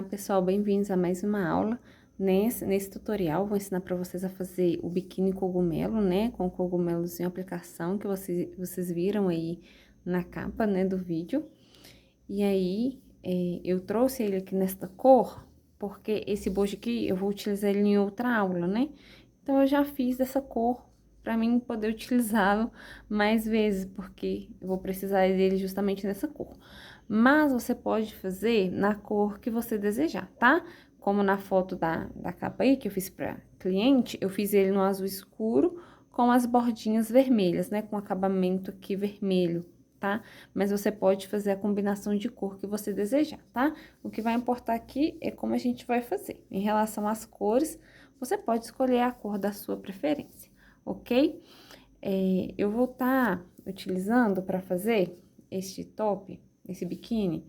pessoal, bem-vindos a mais uma aula. Nesse tutorial, vou ensinar para vocês a fazer o biquíni cogumelo, né? Com cogumelos em aplicação, que vocês viram aí na capa, né, do vídeo. E aí, eu trouxe ele aqui nesta cor, porque esse bojo aqui eu vou utilizar ele em outra aula, né? Então, eu já fiz dessa cor para mim poder utilizá-lo mais vezes, porque eu vou precisar dele justamente nessa cor. Mas você pode fazer na cor que você desejar, tá? Como na foto da capa aí, que eu fiz pra cliente, eu fiz ele no azul escuro com as bordinhas vermelhas, né? Com acabamento aqui vermelho, tá? Mas você pode fazer a combinação de cor que você desejar, tá? O que vai importar aqui é como a gente vai fazer. Em relação às cores, você pode escolher a cor da sua preferência, ok? Eu vou estar utilizando para fazer este top, esse biquíni,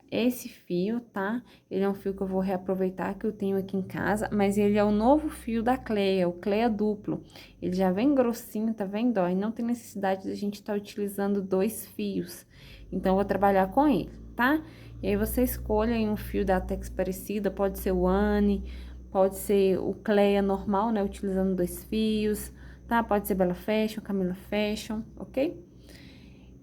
esse fio, tá? Ele é um fio que eu vou reaproveitar, que eu tenho aqui em casa, mas ele é o novo fio da Cleia, o Cleia duplo. Ele já vem grossinho, tá vendo? Ó, e não tem necessidade de a gente estar utilizando dois fios. Então, eu vou trabalhar com ele, tá? E aí, você escolhe aí um fio da Tex parecida, pode ser o Anne, pode ser o Cleia normal, né? Utilizando dois fios, tá? Pode ser Bella Fashion, Camila Fashion, ok?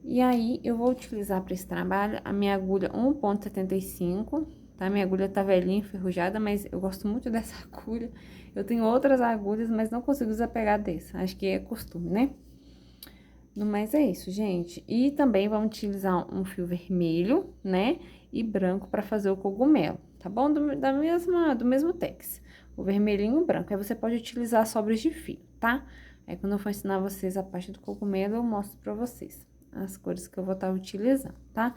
E aí, eu vou utilizar para esse trabalho a minha agulha 1,75, tá? Minha agulha tá velhinha, enferrujada, mas eu gosto muito dessa agulha. Eu tenho outras agulhas, mas não consigo desapegar dessa. Acho que é costume, né? No mais é isso, gente. E também vamos utilizar um fio vermelho, né? E branco para fazer o cogumelo, tá bom? Do mesmo tex. O vermelhinho e o branco. Aí você pode utilizar sobras de fio, tá? Aí quando eu for ensinar vocês a parte do cogumelo, eu mostro pra vocês as cores que eu vou estar utilizando, tá?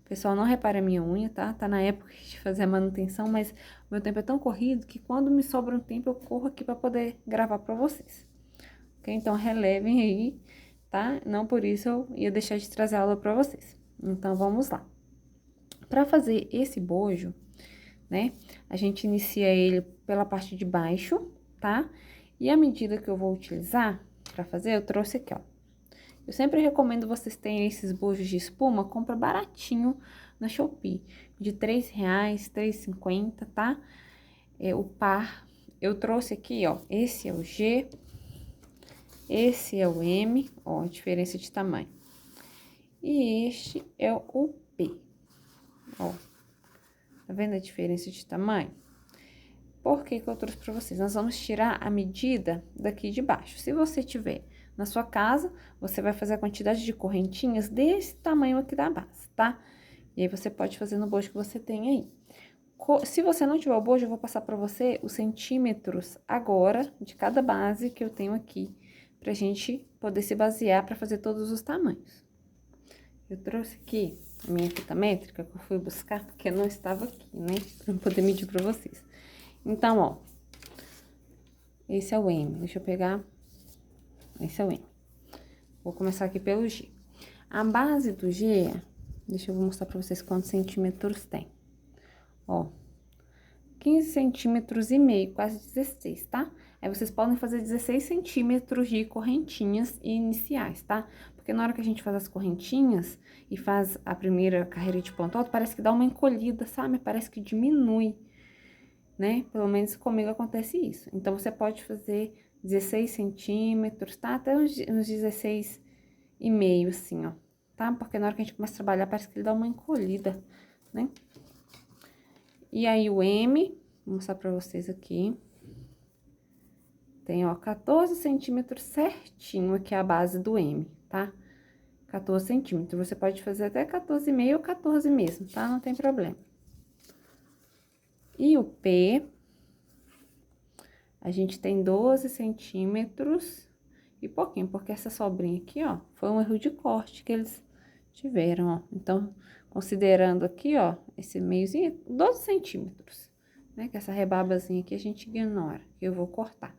Pessoal, não repare a minha unha, tá? Tá na época de fazer a manutenção, mas o meu tempo é tão corrido que quando me sobra um tempo, eu corro aqui pra poder gravar pra vocês. Ok? Então, relevem aí, tá? Não por isso eu ia deixar de trazer a aula pra vocês. Então, vamos lá. Pra fazer esse bojo, né? A gente inicia ele pela parte de baixo, tá? E a medida que eu vou utilizar pra fazer, eu trouxe aqui, ó. Eu sempre recomendo vocês terem esses bojos de espuma, compra baratinho na Shopee, de R$3, R$3,50, tá? O par, eu trouxe aqui, ó, esse é o G, esse é o M, ó, a diferença de tamanho. E este é o P, ó. Tá vendo a diferença de tamanho? Por que que eu trouxe pra vocês? Nós vamos tirar a medida daqui de baixo. Se você tiver na sua casa, você vai fazer a quantidade de correntinhas desse tamanho aqui da base, tá? E aí, você pode fazer no bojo que você tem aí. Se você não tiver o bojo, eu vou passar pra você os centímetros agora de cada base que eu tenho aqui, pra gente poder se basear pra fazer todos os tamanhos. Eu trouxe aqui a minha fita métrica que eu fui buscar, porque não estava aqui, né? Pra eu poder medir pra vocês. Então, ó, esse é o M. Deixa eu pegar. Esse é o M. Vou começar aqui pelo G. A base do G, deixa eu mostrar pra vocês quantos centímetros tem. Ó, 15 centímetros e meio, quase 16, tá? Aí, vocês podem fazer 16 centímetros de correntinhas iniciais, tá? Porque na hora que a gente faz as correntinhas e faz a primeira carreira de ponto alto, parece que dá uma encolhida, sabe? Parece que diminui, né? Pelo menos comigo acontece isso. Então, você pode fazer 16 centímetros, tá? Até uns 16 e meio, assim, ó, tá? Porque na hora que a gente começa a trabalhar, parece que ele dá uma encolhida, né? E aí, o M, vou mostrar pra vocês aqui. Tem, ó, 14 centímetros certinho aqui a base do M, tá? 14 centímetros. Você pode fazer até 14,5 ou 14 mesmo, tá? Não tem problema. E o P, a gente tem 12 centímetros e pouquinho, porque essa sobrinha aqui, ó, foi um erro de corte que eles tiveram, ó. Então, considerando aqui, ó, esse meiozinho, 12 centímetros, né? Que essa rebabazinha aqui a gente ignora, que eu vou cortar.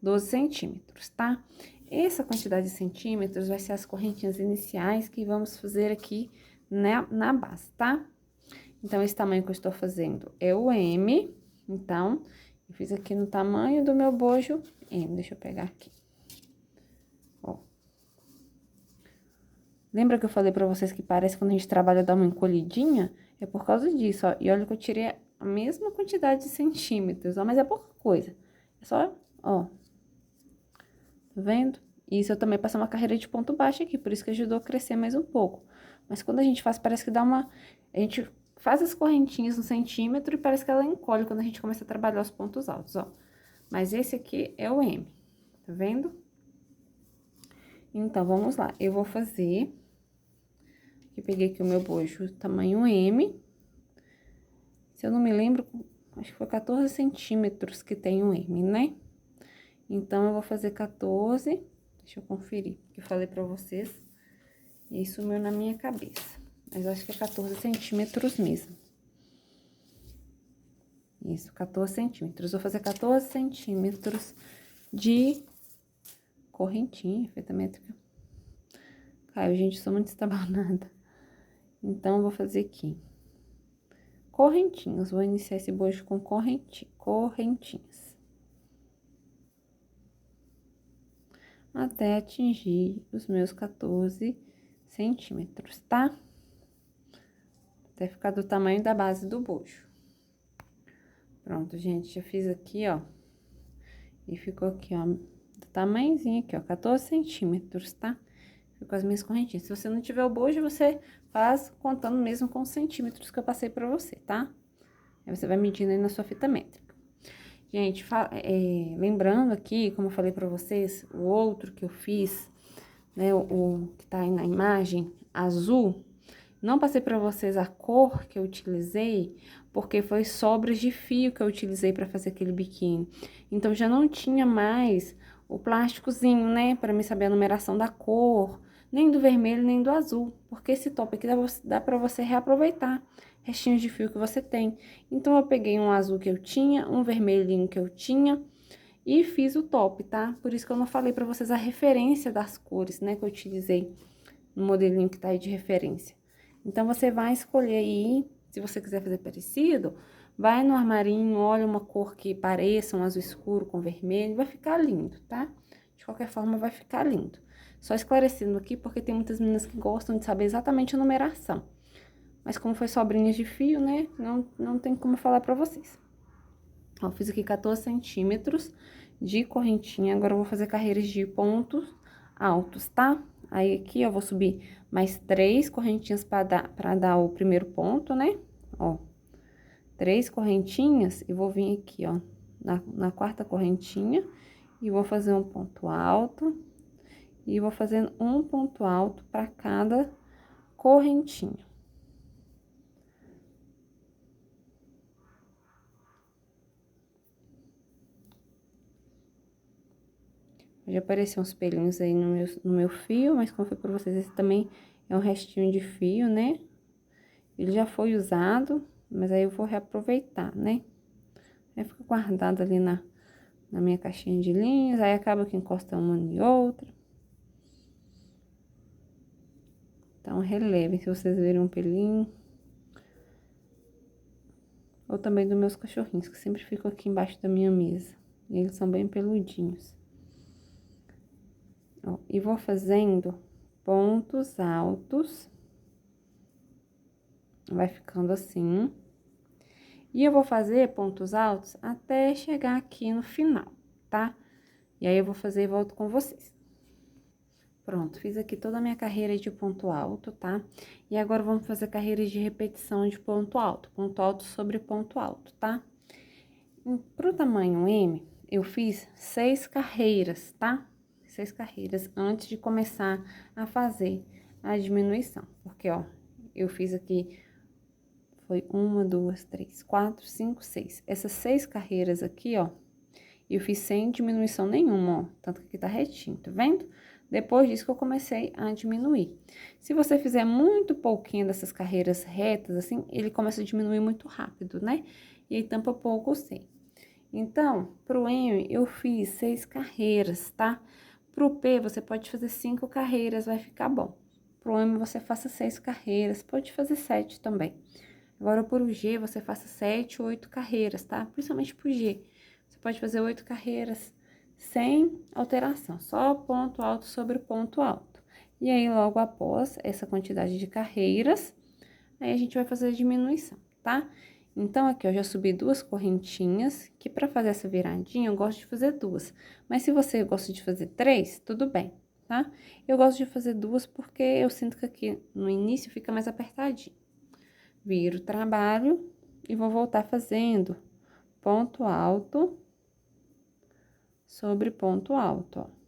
12 centímetros, tá? Essa quantidade de centímetros vai ser as correntinhas iniciais que vamos fazer aqui na base, tá? Então, esse tamanho que eu estou fazendo é o M, então, eu fiz aqui no tamanho do meu bojo M. Deixa eu pegar aqui. Ó. Lembra que eu falei pra vocês que parece que quando a gente trabalha dá uma encolhidinha? É por causa disso, ó. E olha que eu tirei a mesma quantidade de centímetros, ó, mas é pouca coisa. É só, ó, tá vendo? Isso eu também passei uma carreira de ponto baixo aqui, por isso que ajudou a crescer mais um pouco. Mas quando a gente faz, parece que dá uma... A gente faz as correntinhas no centímetro e parece que ela encolhe quando a gente começa a trabalhar os pontos altos, ó. Mas esse aqui é o M, tá vendo? Então, vamos lá. Eu vou fazer... Eu peguei aqui o meu bojo tamanho M. Se eu não me lembro, acho que foi 14 centímetros que tem o M, né? Então, eu vou fazer 14... Deixa eu conferir, porque eu falei pra vocês, e aí sumiu na minha cabeça. Mas eu acho que é 14 centímetros mesmo. Isso, 14 centímetros. Vou fazer 14 centímetros de correntinha, fita métrica. Caiu, gente, sou muito estabanada. Então, eu vou fazer aqui correntinhas. Vou iniciar esse bojo com correntinhas. Até atingir os meus 14 centímetros, tá? Até ficar do tamanho da base do bojo. Pronto, gente, já fiz aqui, ó. E ficou aqui, ó, do tamanhozinho aqui, ó, 14 centímetros, tá? Ficou as minhas correntinhas. Se você não tiver o bojo, você faz contando mesmo com os centímetros que eu passei pra você, tá? Aí você vai medindo aí na sua fita métrica. Gente, lembrando aqui, como eu falei pra vocês, o outro que eu fiz, né, o que tá aí na imagem, azul, não passei pra vocês a cor que eu utilizei, porque foi sobras de fio que eu utilizei pra fazer aquele biquíni. Então, já não tinha mais o plásticozinho, né, pra me saber a numeração da cor, nem do vermelho, nem do azul, porque esse top aqui dá pra você reaproveitar restinhos de fio que você tem. Então, eu peguei um azul que eu tinha, um vermelhinho que eu tinha e fiz o top, tá? Por isso que eu não falei pra vocês a referência das cores, né, que eu utilizei no modelinho que tá aí de referência. Então, você vai escolher aí, se você quiser fazer parecido, vai no armarinho, olha uma cor que pareça um azul escuro com vermelho, vai ficar lindo, tá? De qualquer forma, vai ficar lindo. Só esclarecendo aqui, porque tem muitas meninas que gostam de saber exatamente a numeração. Mas como foi sobrinhas de fio, né, não tem como falar pra vocês. Ó, fiz aqui 14 centímetros de correntinha, agora eu vou fazer carreiras de pontos altos, tá? Aí, aqui, eu vou subir mais 3 correntinhas pra dar o primeiro ponto, né? Ó, 3 correntinhas e vou vir aqui, ó, na quarta correntinha e vou fazer um ponto alto e vou fazendo um ponto alto pra cada correntinha. Já apareceu uns pelinhos aí no meu fio, mas como foi pra vocês, esse também é um restinho de fio, né? Ele já foi usado, mas aí eu vou reaproveitar, né? Aí fica guardado ali na minha caixinha de linhas, aí acaba que encosta uma e outra. Então, relevem se vocês verem um pelinho. Ou também dos meus cachorrinhos, que sempre ficam aqui embaixo da minha mesa. E eles são bem peludinhos. Ó, e vou fazendo pontos altos. Vai ficando assim. E eu vou fazer pontos altos até chegar aqui no final, tá? E aí, eu vou fazer e volto com vocês. Pronto, fiz aqui toda a minha carreira de ponto alto, tá? E agora, vamos fazer carreiras de repetição de ponto alto sobre ponto alto, tá? Pro tamanho M, eu fiz 6 carreiras, tá? 6 carreiras antes de começar a fazer a diminuição. Porque, ó, eu fiz aqui, foi 1, 2, 3, 4, 5, 6. Essas 6 carreiras aqui, ó, eu fiz sem diminuição nenhuma, ó. Tanto que aqui tá retinho, tá vendo? Depois disso que eu comecei a diminuir. Se você fizer muito pouquinho dessas carreiras retas, assim, ele começa a diminuir muito rápido, né? E aí, tampa pouco o seio. Então, pro M, eu fiz 6 carreiras, tá? Pro P, você pode fazer 5 carreiras, vai ficar bom. Pro M, você faça 6 carreiras, pode fazer 7 também. Agora, pro G, você faça 7, 8 carreiras, tá? Principalmente pro G. Você pode fazer 8 carreiras sem alteração, só ponto alto sobre ponto alto. E aí, logo após essa quantidade de carreiras, aí a gente vai fazer a diminuição, tá? Então, aqui, eu já subi 2 correntinhas, que pra fazer essa viradinha, eu gosto de fazer 2. Mas se você gosta de fazer 3, tudo bem, tá? Eu gosto de fazer 2 porque eu sinto que aqui no início fica mais apertadinho. Viro o trabalho e vou voltar fazendo ponto alto sobre ponto alto, ó.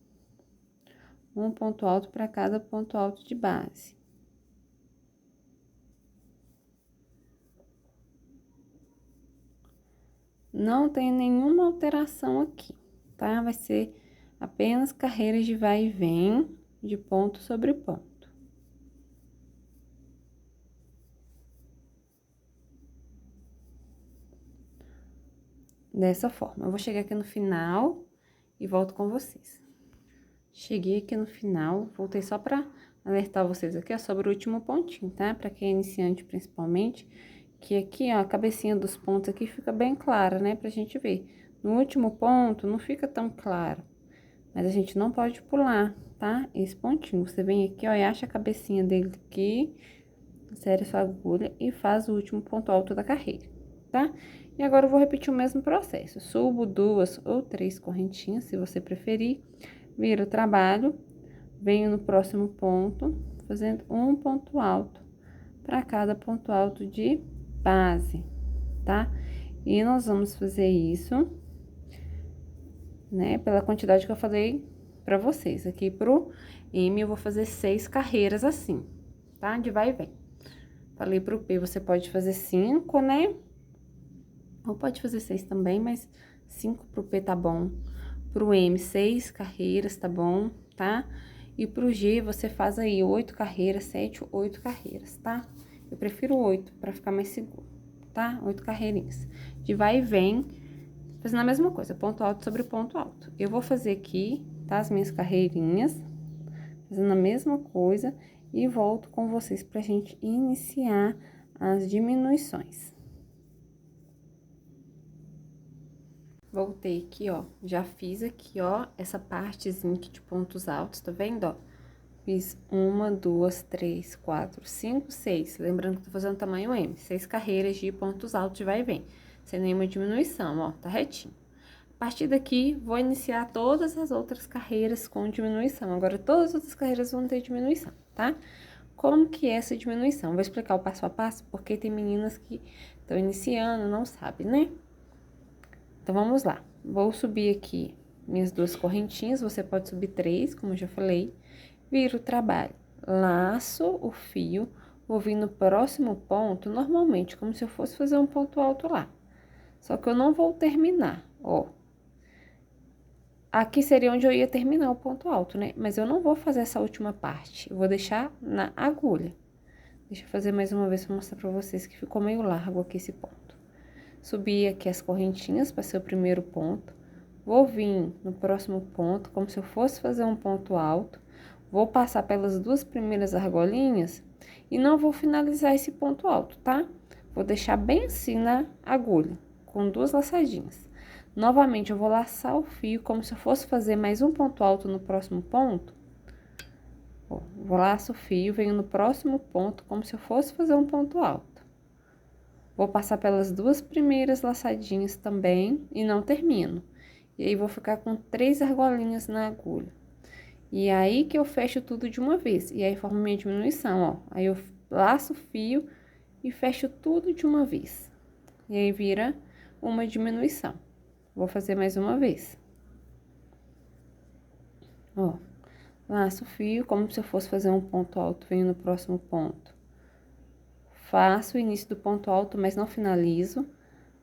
Um ponto alto para cada ponto alto de base. Não tem nenhuma alteração aqui, tá? Vai ser apenas carreiras de vai e vem, de ponto sobre ponto. Dessa forma. Eu vou chegar aqui no final e volto com vocês. Cheguei aqui no final, voltei só pra alertar vocês aqui, ó, sobre o último pontinho, tá? Pra quem é iniciante, principalmente, que aqui, ó, a cabecinha dos pontos aqui fica bem clara, né? Pra gente ver. No último ponto, não fica tão claro, mas a gente não pode pular, tá? Esse pontinho. Você vem aqui, ó, e acha a cabecinha dele aqui, insere sua agulha e faz o último ponto alto da carreira, tá? E agora eu vou repetir o mesmo processo. Subo 2 ou 3 correntinhas, se você preferir, viro o trabalho, venho no próximo ponto, fazendo um ponto alto para cada ponto alto de base, tá? E nós vamos fazer isso, né, pela quantidade que eu falei pra vocês. Aqui pro M eu vou fazer 6 carreiras assim, tá? De vai e vem. Falei pro P, você pode fazer 5, né? Ou pode fazer 6 também, mas 5 pro P tá bom. Pro M, 6 carreiras, tá bom, tá? E pro G, você faz aí 8 carreiras, 7, 8 carreiras, tá? Eu prefiro 8, pra ficar mais seguro, tá? 8 carreirinhas. De vai e vem, fazendo a mesma coisa, ponto alto sobre ponto alto. Eu vou fazer aqui, tá? As minhas carreirinhas, fazendo a mesma coisa, e volto com vocês pra gente iniciar as diminuições. Voltei aqui, ó, já fiz aqui, ó, essa partezinha aqui de pontos altos, tá vendo, ó? Fiz 1, 2, 3, 4, 5, 6, lembrando que tô fazendo tamanho M, 6 carreiras de pontos altos de vai e vem, sem nenhuma diminuição, ó, tá retinho. A partir daqui, vou iniciar todas as outras carreiras com diminuição, agora todas as outras carreiras vão ter diminuição, tá? Como que é essa diminuição? Vou explicar o passo a passo, porque tem meninas que estão iniciando, não sabem, né? Então, vamos lá. Vou subir aqui minhas 2 correntinhas, você pode subir 3, como eu já falei. Viro o trabalho, laço o fio, vou vir no próximo ponto, normalmente, como se eu fosse fazer um ponto alto lá. Só que eu não vou terminar, ó. Aqui seria onde eu ia terminar o ponto alto, né? Mas eu não vou fazer essa última parte, eu vou deixar na agulha. Deixa eu fazer mais uma vez pra mostrar pra vocês que ficou meio largo aqui esse ponto. Subi aqui as correntinhas para ser o primeiro ponto. Vou vir no próximo ponto, como se eu fosse fazer um ponto alto. Vou passar pelas 2 primeiras argolinhas e não vou finalizar esse ponto alto, tá? Vou deixar bem assim na agulha, com 2 laçadinhas. Novamente, eu vou laçar o fio como se eu fosse fazer mais um ponto alto no próximo ponto. Ó, vou laçar o fio, venho no próximo ponto como se eu fosse fazer um ponto alto. Vou passar pelas 2 primeiras laçadinhas também e não termino. E aí, vou ficar com 3 argolinhas na agulha. E aí que eu fecho tudo de uma vez. E aí, formo minha diminuição, ó. Aí, eu laço o fio e fecho tudo de uma vez. E aí, vira uma diminuição. Vou fazer mais uma vez. Ó, laço o fio como se eu fosse fazer um ponto alto, venho no próximo ponto. Faço o início do ponto alto, mas não finalizo.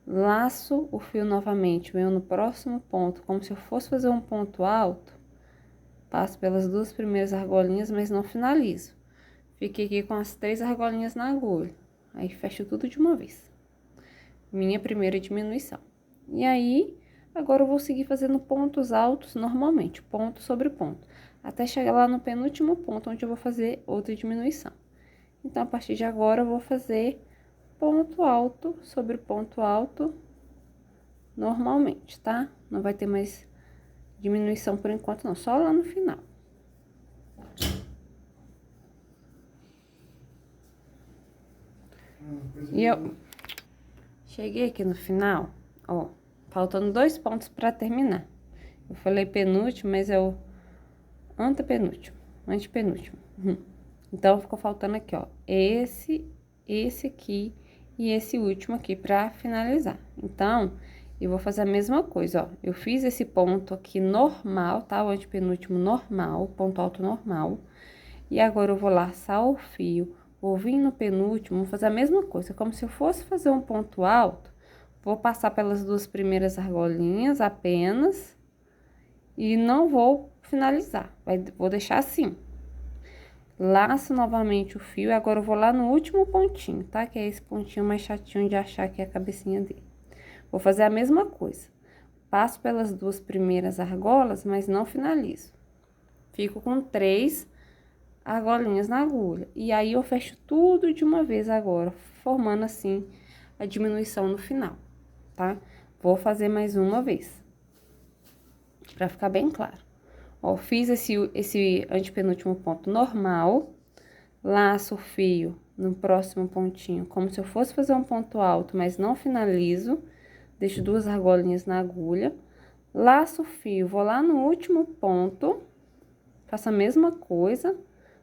Laço o fio novamente, venho no próximo ponto, como se eu fosse fazer um ponto alto. Passo pelas 2 primeiras argolinhas, mas não finalizo. Fiquei aqui com as 3 argolinhas na agulha. Aí, fecho tudo de uma vez. Minha primeira diminuição. E aí, agora eu vou seguir fazendo pontos altos normalmente, ponto sobre ponto. Até chegar lá no penúltimo ponto, onde eu vou fazer outra diminuição. Então, a partir de agora, eu vou fazer ponto alto sobre ponto alto normalmente, tá? Não vai ter mais diminuição por enquanto, não. Só lá no final. Cheguei aqui no final, ó, faltando 2 pontos pra terminar. Eu falei penúltimo, mas é o antepenúltimo. Então, ficou faltando aqui, ó, esse aqui e esse último aqui pra finalizar. Então, eu vou fazer a mesma coisa, ó. Eu fiz esse ponto aqui normal, tá? O antepenúltimo normal, ponto alto normal. E agora eu vou laçar o fio, vou vir no penúltimo, vou fazer a mesma coisa, como se eu fosse fazer um ponto alto. Vou passar pelas 2 primeiras argolinhas apenas e não vou finalizar, vou deixar assim. Laço novamente o fio e agora eu vou lá no último pontinho, tá? Que é esse pontinho mais chatinho de achar que é a cabecinha dele. Vou fazer a mesma coisa. Passo pelas 2 primeiras argolas, mas não finalizo. Fico com 3 argolinhas na agulha. E aí, eu fecho tudo de uma vez agora, formando assim a diminuição no final, tá? Vou fazer mais uma vez, pra ficar bem claro. Ó, fiz esse antepenúltimo ponto normal, laço o fio no próximo pontinho, como se eu fosse fazer um ponto alto, mas não finalizo, deixo 2 argolinhas na agulha, laço o fio, vou lá no último ponto, faço a mesma coisa,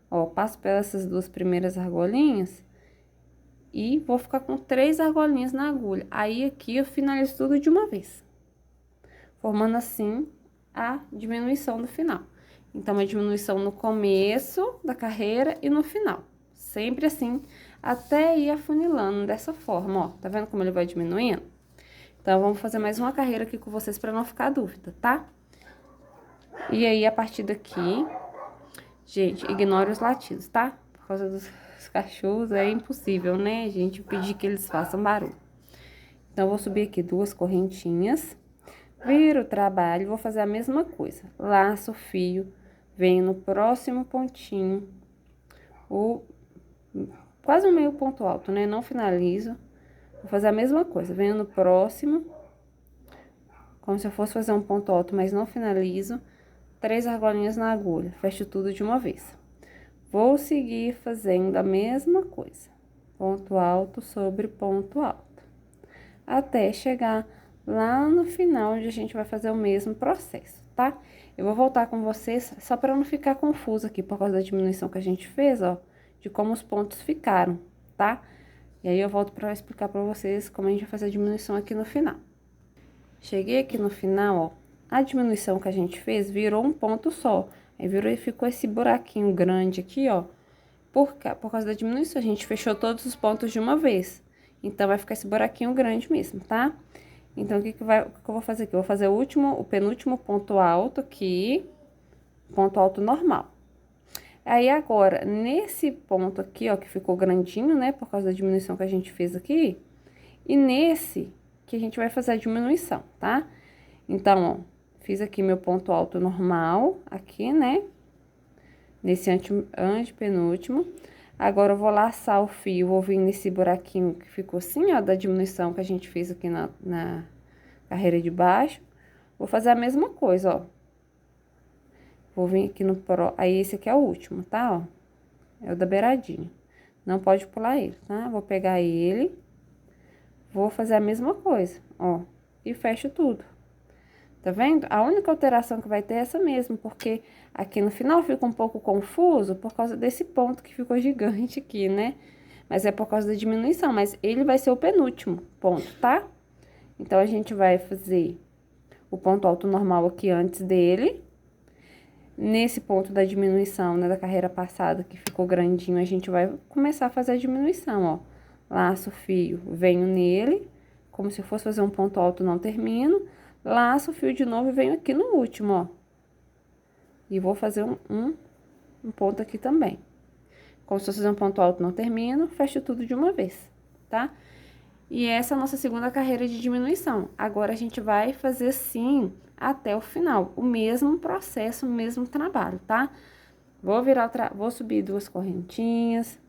ó, passo pelas 2 primeiras argolinhas e vou ficar com 3 argolinhas na agulha. Aí, aqui, eu finalizo tudo de uma vez, formando assim a diminuição do final. Então, a diminuição no começo da carreira e no final. Sempre assim, até ir afunilando dessa forma, ó. Tá vendo como ele vai diminuindo? Então, vamos fazer mais uma carreira aqui com vocês pra não ficar dúvida, tá? E aí, a partir daqui, gente, ignore os latidos, tá? Por causa dos cachorros, é impossível, né, gente, pedir que eles façam barulho. Então, eu vou subir aqui 2 correntinhas, viro o trabalho, vou fazer a mesma coisa. Laço o fio, venho no próximo pontinho, quase o meio ponto alto, né? Não finalizo. Vou fazer a mesma coisa, venho no próximo, como se eu fosse fazer um ponto alto, mas não finalizo. 3 argolinhas na agulha, fecho tudo de uma vez. Vou seguir fazendo a mesma coisa, ponto alto sobre ponto alto, até chegar lá no final, onde a gente vai fazer o mesmo processo, tá? Eu vou voltar com vocês, só para não ficar confuso aqui, por causa da diminuição que a gente fez, ó, de como os pontos ficaram, tá? E aí, eu volto para explicar para vocês como a gente vai fazer a diminuição aqui no final. Cheguei aqui no final, ó, a diminuição que a gente fez virou um ponto só. Aí, virou e ficou esse buraquinho grande aqui, ó. Por causa da diminuição, a gente fechou todos os pontos de uma vez. Então, vai ficar esse buraquinho grande mesmo, tá? Então, o que eu vou fazer aqui? Eu vou fazer o penúltimo ponto alto aqui, ponto alto normal. Aí, agora, nesse ponto aqui, ó, que ficou grandinho, né, por causa da diminuição que a gente fez aqui, e nesse que a gente vai fazer a diminuição, tá? Então, ó, fiz aqui meu ponto alto normal, aqui, né, nesse antepenúltimo. Agora, eu vou laçar o fio, vou vir nesse buraquinho que ficou assim, ó, da diminuição que a gente fez aqui na carreira de baixo. Vou fazer a mesma coisa, ó. Vou vir aqui aí, esse aqui é o último, tá, ó? É o da beiradinha. Não pode pular ele, tá? Vou pegar ele, vou fazer a mesma coisa, ó, e fecho tudo. Tá vendo? A única alteração que vai ter é essa mesmo, porque aqui no final fica um pouco confuso por causa desse ponto que ficou gigante aqui, né? Mas é por causa da diminuição, mas ele vai ser o penúltimo ponto, tá? Então, a gente vai fazer o ponto alto normal aqui antes dele. Nesse ponto da diminuição, né, da carreira passada, que ficou grandinho, a gente vai começar a fazer a diminuição, ó. Laço o fio, venho nele, como se fosse fazer um ponto alto, não termino. Laço o fio de novo e venho aqui no último, ó. E vou fazer um ponto aqui também. Como se fosse fazer um ponto alto, não termino, fecho tudo de uma vez, tá? E essa é a nossa segunda carreira de diminuição. Agora, a gente vai fazer assim até o final, o mesmo processo, o mesmo trabalho, tá? Vou subir 2 correntinhas,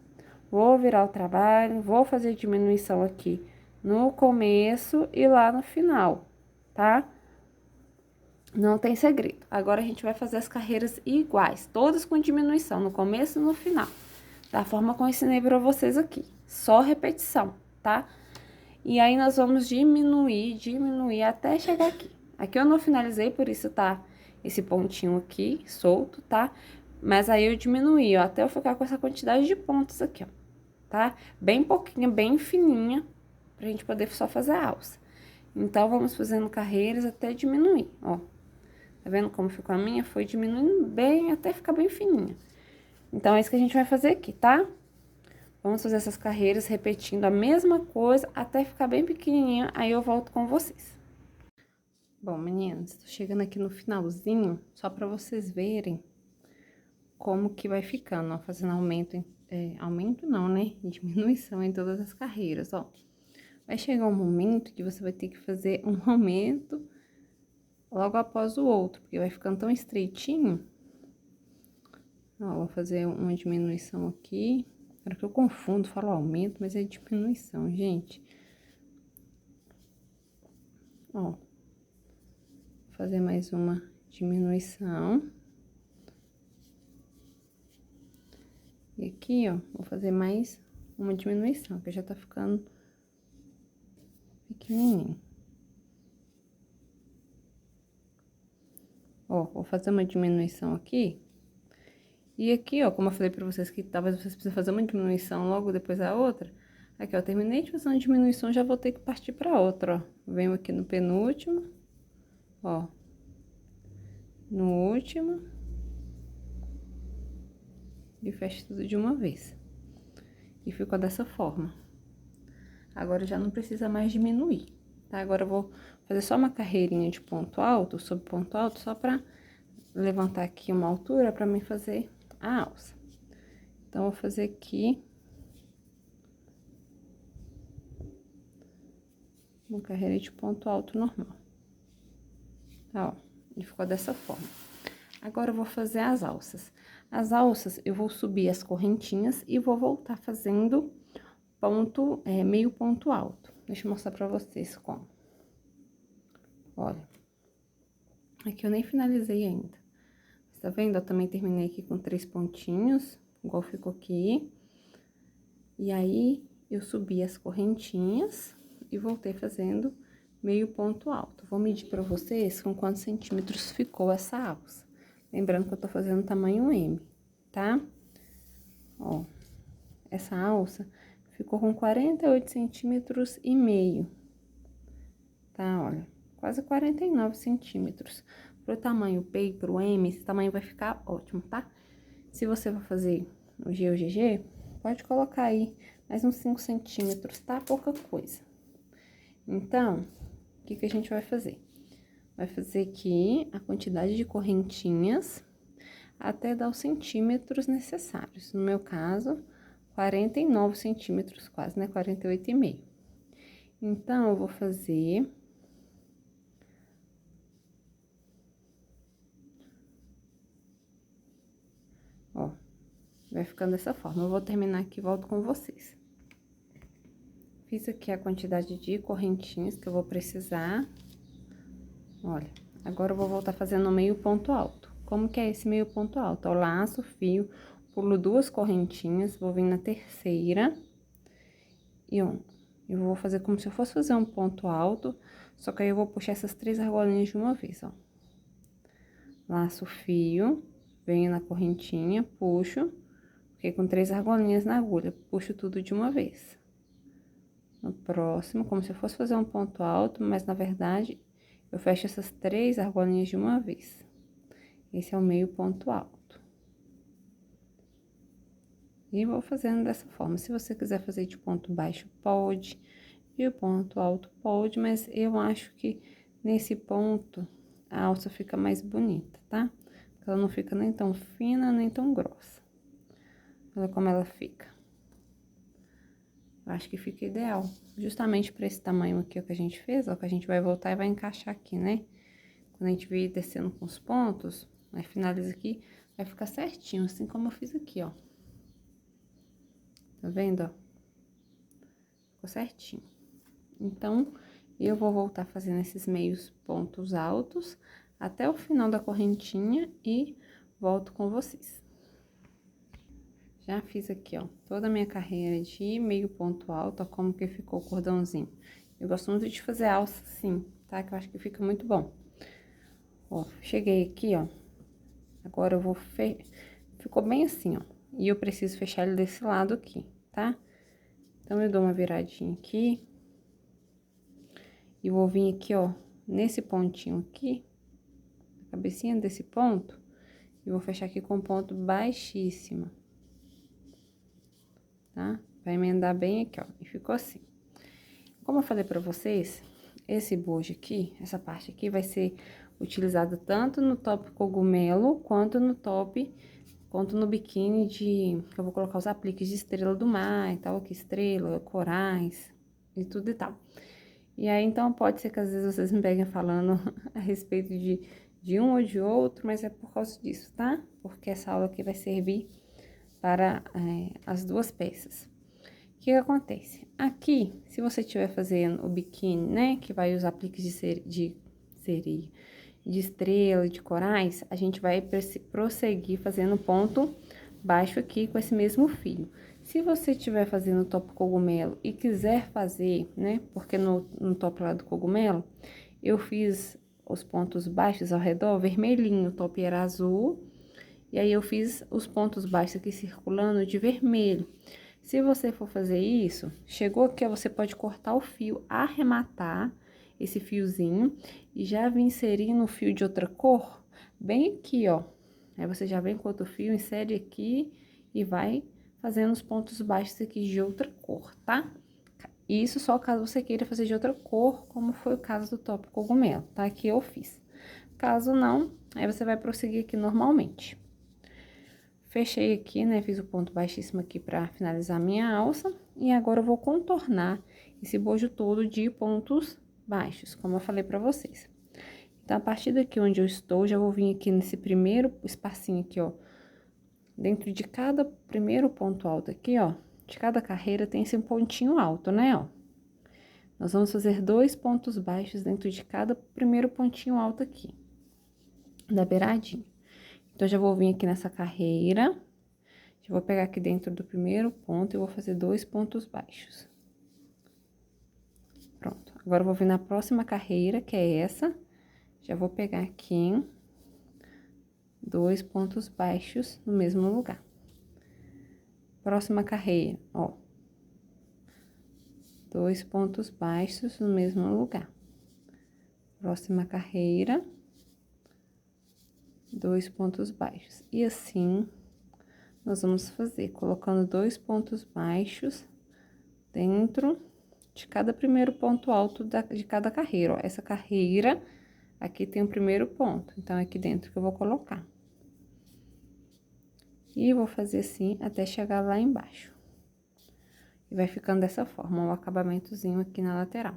vou virar o trabalho, vou fazer diminuição aqui no começo e lá no final, tá? Não tem segredo. Agora, a gente vai fazer as carreiras iguais, todas com diminuição, no começo e no final, da forma como eu ensinei pra vocês aqui. Só repetição, tá? E aí, nós vamos diminuir até chegar aqui. Aqui eu não finalizei, por isso tá esse pontinho aqui solto, tá? Mas aí eu diminuí, ó, até eu ficar com essa quantidade de pontos aqui, ó, tá? Bem pouquinho, bem fininha, pra gente poder só fazer a alça. Então, vamos fazendo carreiras até diminuir, ó. Tá vendo como ficou a minha? Foi diminuindo bem, até ficar bem fininha. Então, é isso que a gente vai fazer aqui, tá? Vamos fazer essas carreiras repetindo a mesma coisa até ficar bem pequenininha, aí eu volto com vocês. Bom, meninas, tô chegando aqui no finalzinho, só pra vocês verem como que vai ficando, ó, fazendo aumento, aumento não, né? Diminuição em todas as carreiras, ó. Vai chegar um momento que você vai ter que fazer um aumento logo após o outro, porque vai ficando tão estreitinho. Ó, vou fazer uma diminuição aqui. Agora que eu confundo, falo aumento, mas é diminuição, gente. Ó, vou fazer mais uma diminuição. E aqui, ó, vou fazer mais uma diminuição, que já tá ficando pequenininho. Ó, vou fazer uma diminuição aqui. E aqui, ó, como eu falei pra vocês que talvez vocês precisem fazer uma diminuição logo depois da outra. Aqui, ó, terminei de fazer uma diminuição, já vou ter que partir pra outra, ó. Venho aqui no penúltimo, ó. No último. E fecho tudo de uma vez. E ficou dessa forma. Agora, já não precisa mais diminuir, tá? Agora, eu vou fazer só uma carreirinha de ponto alto, sobre ponto alto, só pra levantar aqui uma altura pra mim fazer a alça. Então, vou fazer aqui uma carreira de ponto alto normal. Tá, ó, e ficou dessa forma. Agora, eu vou fazer as alças. As alças, eu vou subir as correntinhas e vou voltar fazendo ponto, meio ponto alto. Deixa eu mostrar pra vocês como. Olha, aqui eu nem finalizei ainda. Tá vendo? Eu também terminei aqui com 3 pontinhos, igual ficou aqui. E aí, eu subi as correntinhas e voltei fazendo meio ponto alto. Vou medir pra vocês com quantos centímetros ficou essa alça. Lembrando que eu tô fazendo tamanho M, tá? Ó, essa alça ficou com 48 centímetros e meio, tá? Olha, quase 49 centímetros. Pro tamanho P e pro M, esse tamanho vai ficar ótimo, tá? Se você for fazer o G ou o GG, pode colocar aí mais uns 5 centímetros, tá? Pouca coisa. Então, o que que a gente vai fazer? Vai fazer aqui a quantidade de correntinhas até dar os centímetros necessários. No meu caso, 49 centímetros quase, né? 48,5. Então, eu vou fazer... Ó, vai ficando dessa forma. Eu vou terminar aqui e volto com vocês. Fiz aqui a quantidade de correntinhas que eu vou precisar. Olha, agora eu vou voltar fazendo o meio ponto alto. Como que é esse meio ponto alto? Eu laço o fio, pulo 2 correntinhas, vou vir na terceira. E ó, eu vou fazer como se eu fosse fazer um ponto alto, só que aí eu vou puxar essas 3 argolinhas de uma vez, ó. Laço o fio, venho na correntinha, puxo, fiquei com 3 argolinhas na agulha, puxo tudo de uma vez. No próximo, como se eu fosse fazer um ponto alto, mas na verdade, eu fecho essas 3 argolinhas de uma vez. Esse é o meio ponto alto. E vou fazendo dessa forma. Se você quiser fazer de ponto baixo, pode. E o ponto alto pode, mas eu acho que nesse ponto a alça fica mais bonita, tá? Ela não fica nem tão fina, nem tão grossa. Olha como ela fica. Eu acho que fica ideal. Justamente pra esse tamanho aqui, ó, que a gente fez, ó, que a gente vai voltar e vai encaixar aqui, né? Quando a gente vir descendo com os pontos, aí finaliza aqui, vai ficar certinho, assim como eu fiz aqui, ó. Tá vendo, ó? Ficou certinho. Então, eu vou voltar fazendo esses meios pontos altos até o final da correntinha e volto com vocês. Já fiz aqui, ó, toda a minha carreira de meio ponto alto, ó, como que ficou o cordãozinho. Eu gosto muito de fazer alça assim, tá? Que eu acho que fica muito bom. Ó, cheguei aqui, ó. Agora eu vou ficou bem assim, ó. E eu preciso fechar ele desse lado aqui, tá? Então, eu dou uma viradinha aqui. E vou vir aqui, ó, nesse pontinho aqui, a cabecinha desse ponto, e vou fechar aqui com ponto baixíssimo. Tá? Vai emendar bem aqui, ó, e ficou assim. Como eu falei pra vocês, esse bojo aqui, essa parte aqui, vai ser utilizada tanto no top cogumelo, quanto no biquíni que eu vou colocar os apliques de estrela do mar e tal, aqui, estrela, corais e tudo e tal. E aí, então, pode ser que às vezes vocês me peguem falando a respeito de um ou de outro, mas é por causa disso, tá? Porque essa aula aqui vai servir para as duas peças. O que acontece? Aqui, se você estiver fazendo o biquíni, né, que vai os apliques de sereia, de estrela, de corais, a gente vai prosseguir fazendo ponto baixo aqui com esse mesmo fio. Se você estiver fazendo top cogumelo e quiser fazer, né, porque no top lá do cogumelo, eu fiz os pontos baixos ao redor vermelhinho, o top era azul, e aí eu fiz os pontos baixos aqui circulando de vermelho. Se você for fazer isso, chegou aqui, você pode cortar o fio, arrematar esse fiozinho e já vir inserindo o fio de outra cor, bem aqui, ó. Aí, você já vem com outro fio, insere aqui e vai fazendo os pontos baixos aqui de outra cor, tá? Isso só caso você queira fazer de outra cor, como foi o caso do top cogumelo, tá? Que eu fiz. Caso não, aí você vai prosseguir aqui normalmente. Fechei aqui, né? Fiz o ponto baixíssimo aqui pra finalizar a minha alça. E agora eu vou contornar esse bojo todo de pontos baixos, como eu falei pra vocês. Então, a partir daqui onde eu estou, já vou vir aqui nesse primeiro espacinho aqui, ó. Dentro de cada primeiro ponto alto aqui, ó, de cada carreira tem esse pontinho alto, né, ó. Nós vamos fazer 2 pontos baixos dentro de cada primeiro pontinho alto aqui, da beiradinha. Então, já vou vir aqui nessa carreira, já vou pegar aqui dentro do primeiro ponto e vou fazer 2 pontos baixos. Pronto. Agora, eu vou vir na próxima carreira, que é essa, já vou pegar aqui 2 pontos baixos no mesmo lugar. Próxima carreira, ó. 2 pontos baixos no mesmo lugar. Próxima carreira, 2 pontos baixos. E assim, nós vamos fazer, colocando 2 pontos baixos dentro de cada primeiro ponto alto de cada carreira, ó. Essa carreira, aqui tem o primeiro ponto, então, é aqui dentro que eu vou colocar. E vou fazer assim, até chegar lá embaixo. E vai ficando dessa forma, um acabamentozinho aqui na lateral.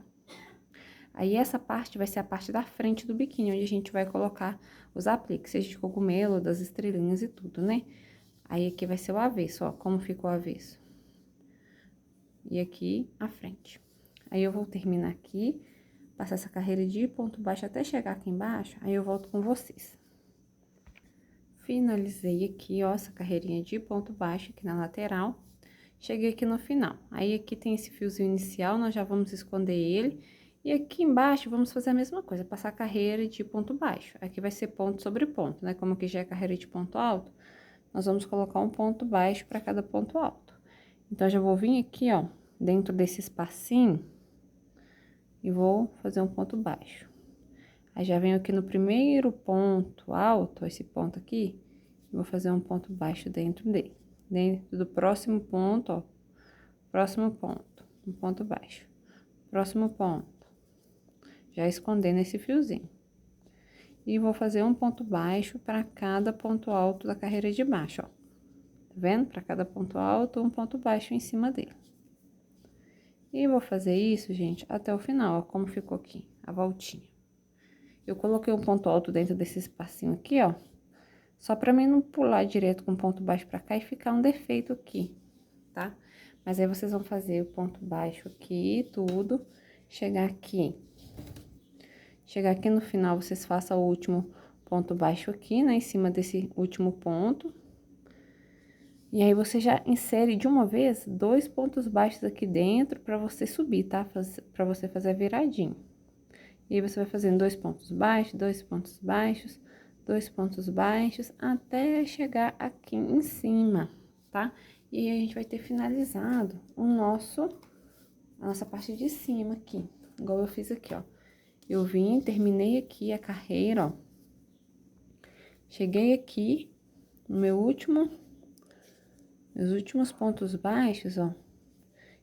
Aí, essa parte vai ser a parte da frente do biquíni, onde a gente vai colocar os apliques, seja de cogumelo, das estrelinhas e tudo, né? Aí, aqui vai ser o avesso, ó, como ficou o avesso. E aqui, a frente. Aí, eu vou terminar aqui, passar essa carreira de ponto baixo até chegar aqui embaixo, aí eu volto com vocês. Finalizei aqui, ó, essa carreirinha de ponto baixo aqui na lateral. Cheguei aqui no final. Aí, aqui tem esse fiozinho inicial, nós já vamos esconder ele. E aqui embaixo, vamos fazer a mesma coisa, passar a carreira de ponto baixo. Aqui vai ser ponto sobre ponto, né? Como aqui já é carreira de ponto alto, nós vamos colocar um ponto baixo para cada ponto alto. Então, já vou vir aqui, ó, dentro desse espacinho e vou fazer um ponto baixo. Aí, já venho aqui no primeiro ponto alto, esse ponto aqui, e vou fazer um ponto baixo dentro dele. Dentro do próximo ponto, ó, próximo ponto, um ponto baixo. Próximo ponto, já escondendo esse fiozinho. E vou fazer um ponto baixo para cada ponto alto da carreira de baixo, ó. Tá vendo? Para cada ponto alto, um ponto baixo em cima dele. E vou fazer isso, gente, até o final, ó, como ficou aqui, a voltinha. Eu coloquei um ponto alto dentro desse espacinho aqui, ó, só pra mim não pular direto com ponto baixo pra cá e ficar um defeito aqui, tá? Mas aí, vocês vão fazer o ponto baixo aqui, tudo, chegar aqui. Chegar aqui no final, vocês façam o último ponto baixo aqui, né, em cima desse último ponto. E aí, você já insere de uma vez 2 pontos baixos aqui dentro pra você subir, tá? Pra você fazer a viradinha. E aí, você vai fazendo 2 pontos baixos, 2 pontos baixos, 2 pontos baixos, até chegar aqui em cima, tá? E aí, a gente vai ter finalizado a nossa parte de cima aqui, igual eu fiz aqui, ó. Eu vim, terminei aqui a carreira, ó. Cheguei aqui no meus últimos pontos baixos, ó.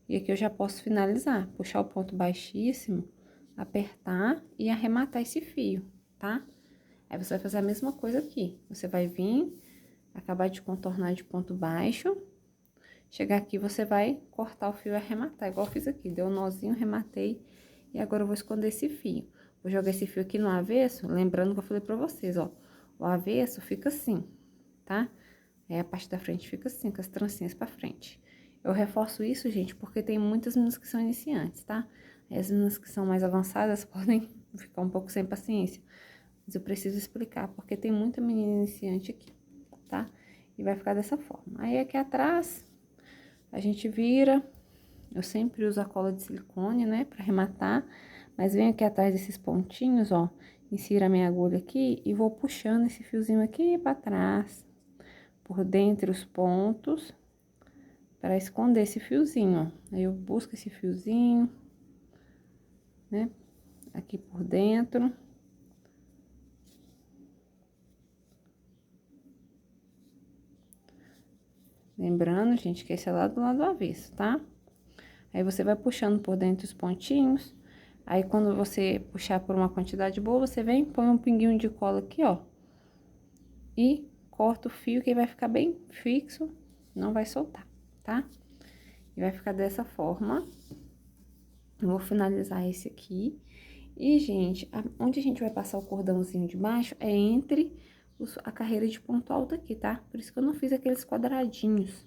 E aqui eu já posso finalizar, puxar o ponto baixíssimo, apertar e arrematar esse fio, tá? Aí, você vai fazer a mesma coisa aqui. Você vai vir, acabar de contornar de ponto baixo, chegar aqui, você vai cortar o fio e arrematar, igual eu fiz aqui. Deu um nozinho, arrematei, e agora eu vou esconder esse fio. Vou jogar esse fio aqui no avesso, lembrando que eu falei pra vocês, ó. O avesso fica assim, tá? Aí, a parte da frente fica assim, com as trancinhas pra frente. Eu reforço isso, gente, porque tem muitas meninas que são iniciantes, tá? As meninas que são mais avançadas podem ficar um pouco sem paciência. Mas eu preciso explicar, porque tem muita menina iniciante aqui, tá? E vai ficar dessa forma. Aí, aqui atrás, a gente vira. Eu sempre uso a cola de silicone, né, pra arrematar. Mas venho aqui atrás desses pontinhos, ó. Insiro a minha agulha aqui e vou puxando esse fiozinho aqui pra trás, por dentro os pontos, para esconder esse fiozinho, ó. Aí, eu busco esse fiozinho, né, aqui por dentro. Lembrando, gente, que esse é lá do lado avesso, tá? Aí, você vai puxando por dentro os pontinhos. Aí, quando você puxar por uma quantidade boa, você vem, põe um pinguinho de cola aqui, ó. E corta o fio, que vai ficar bem fixo, não vai soltar, tá? E vai ficar dessa forma. Eu vou finalizar esse aqui. E, gente, onde a gente vai passar o cordãozinho de baixo é entre a carreira de ponto alto aqui, tá? Por isso que eu não fiz aqueles quadradinhos.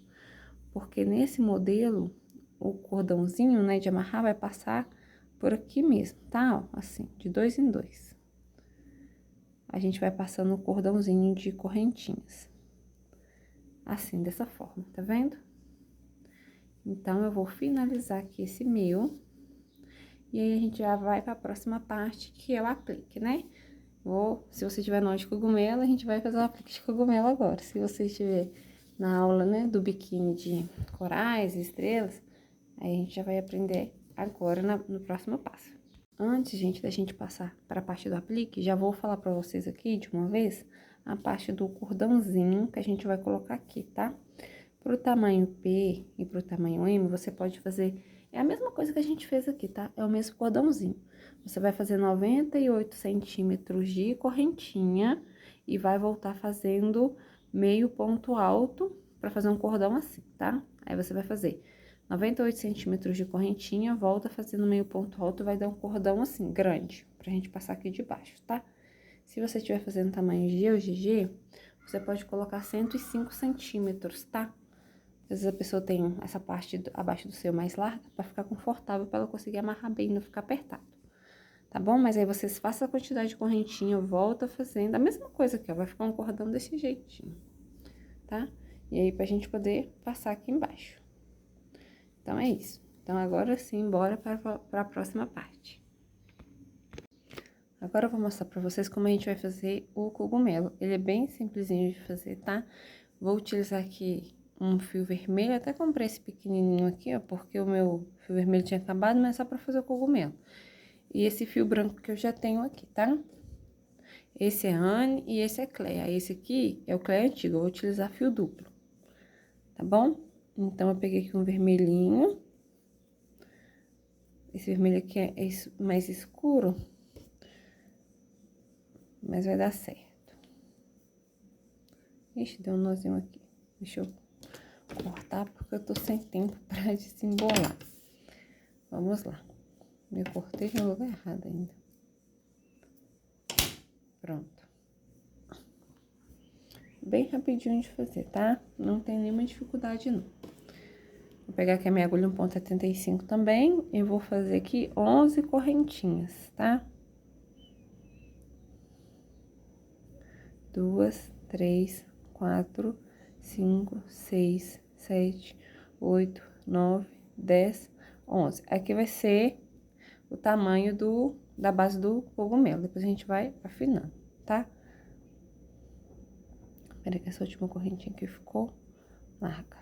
Porque nesse modelo, o cordãozinho, né, de amarrar vai passar por aqui mesmo, tá? Ó, assim, de 2 em 2. A gente vai passando o cordãozinho de correntinhas. Assim, dessa forma, tá vendo? Então, eu vou finalizar aqui esse meu. E aí, a gente já vai pra próxima parte, que é o aplique, né? Se você tiver nó de cogumelo, a gente vai fazer o aplique de cogumelo agora. Se você estiver na aula, né, do biquíni de corais e estrelas, aí a gente já vai aprender agora no próximo passo. Antes, gente, da gente passar para a parte do aplique, já vou falar para vocês aqui, de uma vez, a parte do cordãozinho que a gente vai colocar aqui, tá? Pro tamanho P e pro tamanho M, você pode fazer... É a mesma coisa que a gente fez aqui, tá? É o mesmo cordãozinho. Você vai fazer 98 centímetros de correntinha e vai voltar fazendo meio ponto alto pra fazer um cordão assim, tá? Aí, você vai fazer 98 centímetros de correntinha, volta fazendo meio ponto alto, vai dar um cordão assim, grande, pra gente passar aqui de baixo, tá? Se você estiver fazendo tamanho G ou GG, você pode colocar 105 centímetros, tá? Às vezes a pessoa tem essa parte abaixo do seu mais larga, pra ficar confortável, pra ela conseguir amarrar bem, não ficar apertado. Tá bom? Mas aí, vocês façam a quantidade de correntinha, volta fazendo a mesma coisa aqui, ó, vai ficar um cordão desse jeitinho, tá? E aí, pra gente poder passar aqui embaixo. Então, é isso. Então, agora sim, bora para a próxima parte. Agora, eu vou mostrar pra vocês como a gente vai fazer o cogumelo. Ele é bem simplesinho de fazer, tá? Vou utilizar aqui um fio vermelho, até comprei esse pequenininho aqui, ó, porque o meu fio vermelho tinha acabado, mas é só pra fazer o cogumelo. E esse fio branco que eu já tenho aqui, tá? Esse é Anne e esse é Cleia. Esse aqui é o Cleia antigo, eu vou utilizar fio duplo, tá bom? Então, eu peguei aqui um vermelhinho. Esse vermelho aqui é mais escuro, mas vai dar certo. Ixi, deu um nozinho aqui. Deixa eu cortar, porque eu tô sem tempo pra desembolar. Vamos lá. Eu cortei no lugar errado ainda. Pronto. Bem rapidinho de fazer, tá? Não tem nenhuma dificuldade, não. Vou pegar aqui a minha agulha 1,75 também. E vou fazer aqui 11 correntinhas, tá? 2, 3, 4, 5, 6, 7, 8, 9, 10, 11. Aqui vai ser o tamanho da base do cogumelo. Depois a gente vai afinando, tá? Peraí que essa última correntinha aqui ficou larga.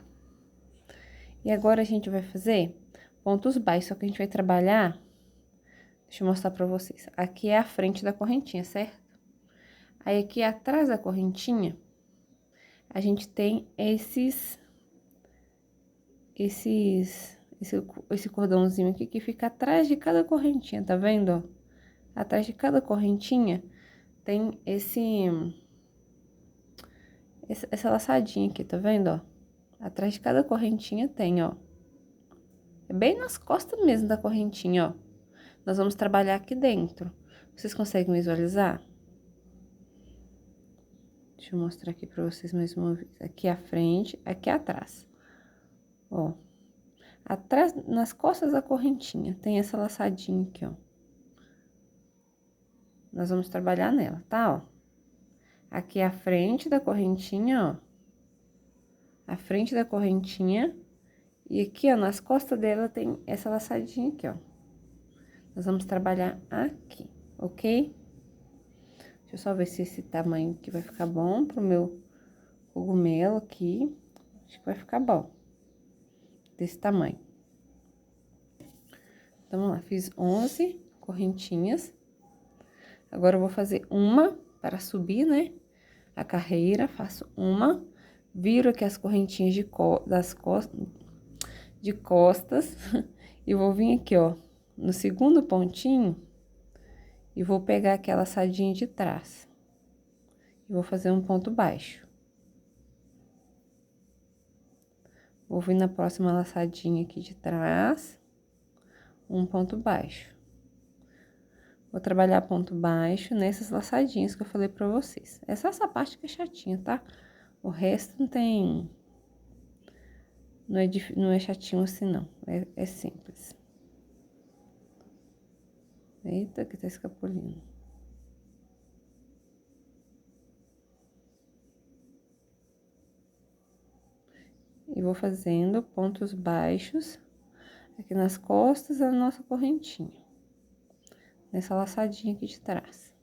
E agora a gente vai fazer pontos baixos, só que a gente vai trabalhar... Deixa eu mostrar pra vocês. Aqui é a frente da correntinha, certo? Aí, aqui atrás da correntinha, a gente tem esse cordãozinho aqui que fica atrás de cada correntinha, tá vendo, ó? Atrás de cada correntinha tem essa laçadinha aqui, tá vendo, ó? Atrás de cada correntinha tem, ó. É bem nas costas mesmo da correntinha, ó. Nós vamos trabalhar aqui dentro. Vocês conseguem visualizar? Deixa eu mostrar aqui pra vocês mais uma vez. Aqui à frente, aqui atrás. Ó. Atrás, nas costas da correntinha, tem essa laçadinha aqui, ó. Nós vamos trabalhar nela, tá, ó? Aqui à frente da correntinha, ó. A frente da correntinha. E aqui, ó, nas costas dela tem essa laçadinha aqui, ó. Nós vamos trabalhar aqui, ok? Deixa eu só ver se esse tamanho aqui vai ficar bom pro meu cogumelo aqui. Acho que vai ficar bom. Desse tamanho. Então, vamos lá. Fiz 11 correntinhas. Agora, eu vou fazer uma para subir, né? A carreira, faço uma. Viro aqui as correntinhas de costas. E vou vir aqui, ó, no segundo pontinho. E vou pegar aquela laçadinha de trás. E vou fazer um ponto baixo. Vou vir na próxima laçadinha aqui de trás. Um ponto baixo. Vou trabalhar ponto baixo nessas laçadinhas que eu falei pra vocês. Essa parte que é chatinha, tá? O resto não tem... Não é chatinho assim, não. É simples. Eita, que tá escapulindo. E vou fazendo pontos baixos aqui nas costas da nossa correntinha. Nessa laçadinha aqui de trás.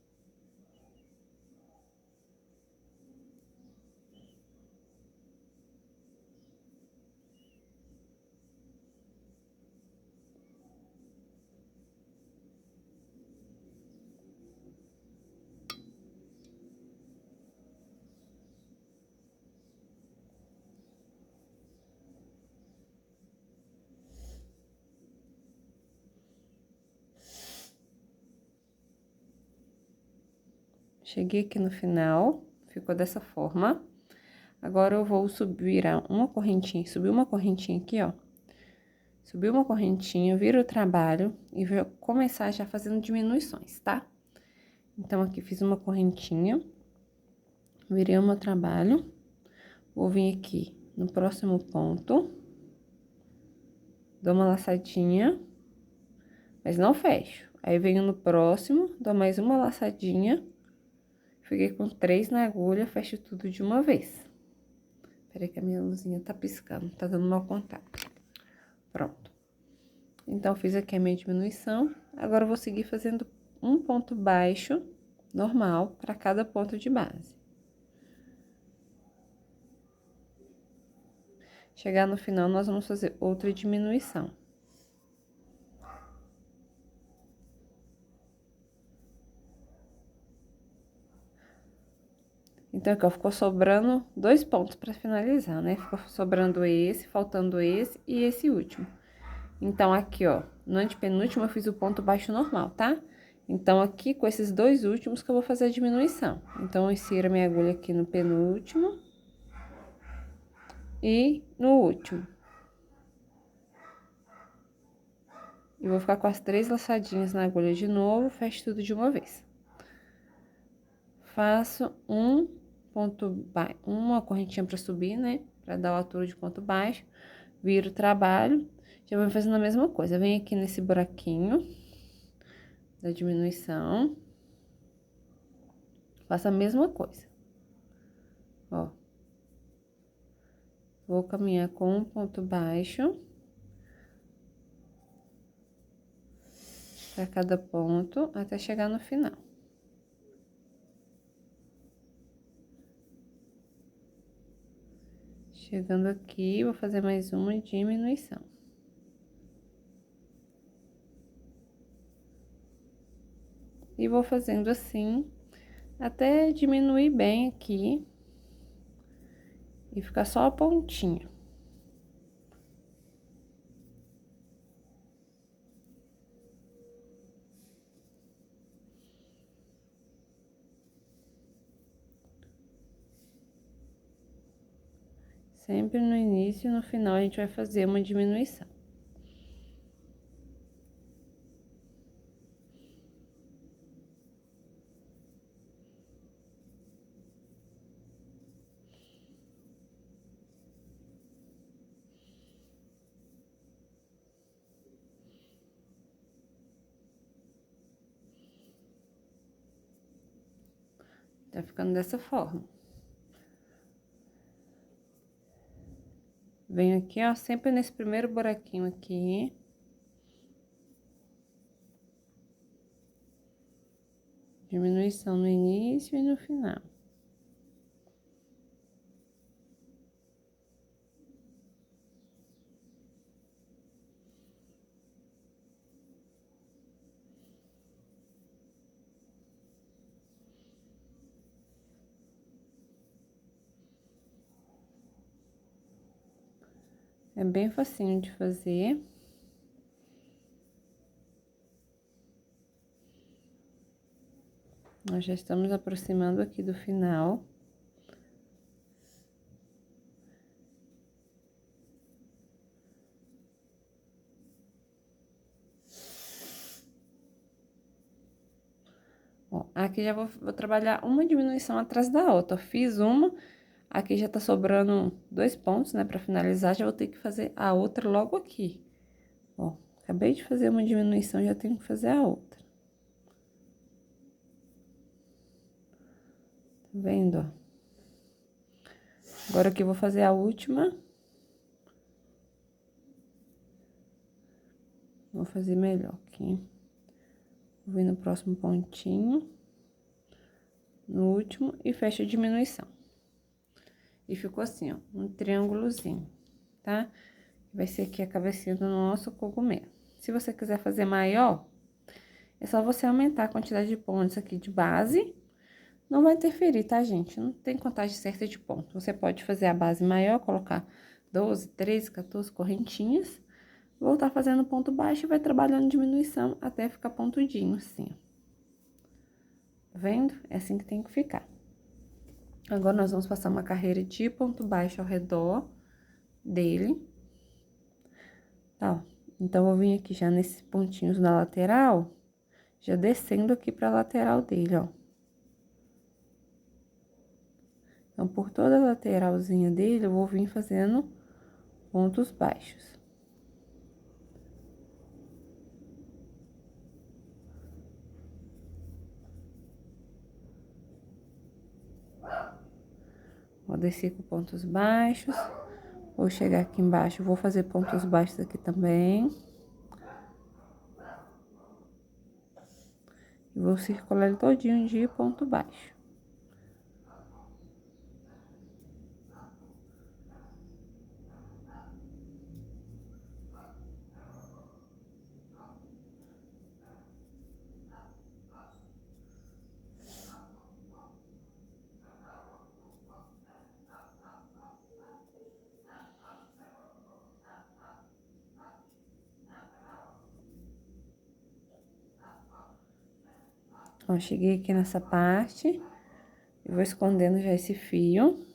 Cheguei aqui no final, ficou dessa forma. Agora, eu vou subir uma correntinha, subir uma correntinha aqui, ó. Subir uma correntinha, viro o trabalho e vou começar já fazendo diminuições, tá? Então, aqui fiz uma correntinha, virei o meu trabalho, vou vir aqui no próximo ponto, dou uma laçadinha, mas não fecho. Aí, venho no próximo, dou mais uma laçadinha, fiquei com 3 na agulha, fecho tudo de uma vez. Peraí que a minha luzinha tá piscando, tá dando mau contato. Pronto. Então, fiz aqui a minha diminuição. Agora, eu vou seguir fazendo um ponto baixo, normal, para cada ponto de base. Chegar no final, nós vamos fazer outra diminuição. Então, aqui, ó, ficou sobrando 2 pontos para finalizar, né? Ficou sobrando esse, faltando esse e esse último. Então, aqui, ó, no antepenúltimo eu fiz o ponto baixo normal, tá? Então, aqui, com esses 2 últimos que eu vou fazer a diminuição. Então, eu insiro a minha agulha aqui no penúltimo e no último. E vou ficar com as 3 laçadinhas na agulha de novo, fecho tudo de uma vez. Faço uma correntinha pra subir, né? Pra dar a altura de ponto baixo. Viro o trabalho. Já vou fazendo a mesma coisa. Venho aqui nesse buraquinho da diminuição. Faço a mesma coisa. Ó. Vou caminhar com um ponto baixo para cada ponto até chegar no final. Chegando aqui, vou fazer mais uma diminuição. E vou fazendo assim, até diminuir bem aqui. E ficar só a pontinha. Sempre no início e no final a gente vai fazer uma diminuição. Tá ficando dessa forma. Venho aqui, ó, sempre nesse primeiro buraquinho aqui. Diminuição no início e no final. É bem facinho de fazer. Nós já estamos aproximando aqui do final. Ó, aqui já vou trabalhar uma diminuição atrás da outra. Eu fiz uma, aqui já tá sobrando 2 pontos, né, pra finalizar, já vou ter que fazer a outra logo aqui. Ó, acabei de fazer uma diminuição, já tenho que fazer a outra. Tá vendo, ó? Agora aqui eu vou fazer a última. Vou fazer melhor aqui. Vou vir no próximo pontinho. No último e fecho a diminuição. E ficou assim, ó, um triângulozinho, tá? Vai ser aqui a cabecinha do nosso cogumelo. Se você quiser fazer maior, é só você aumentar a quantidade de pontos aqui de base. Não vai interferir, tá, gente? Não tem contagem certa de pontos. Você pode fazer a base maior, colocar 12, 13, 14 correntinhas. Voltar fazendo ponto baixo e vai trabalhando diminuição até ficar pontudinho, assim, ó. Tá vendo? É assim que tem que ficar. Agora, nós vamos passar uma carreira de ponto baixo ao redor dele. Tá, ó. Então, eu vou vir aqui já nesses pontinhos na lateral, já descendo aqui pra lateral dele, ó. Então, por toda a lateralzinha dele, eu vou vir fazendo pontos baixos. Vou descer com pontos baixos. Vou chegar aqui embaixo, vou fazer pontos baixos aqui também. E vou circular ele todinho de ponto baixo. Ó, cheguei aqui nessa parte. Eu vou escondendo já esse fio.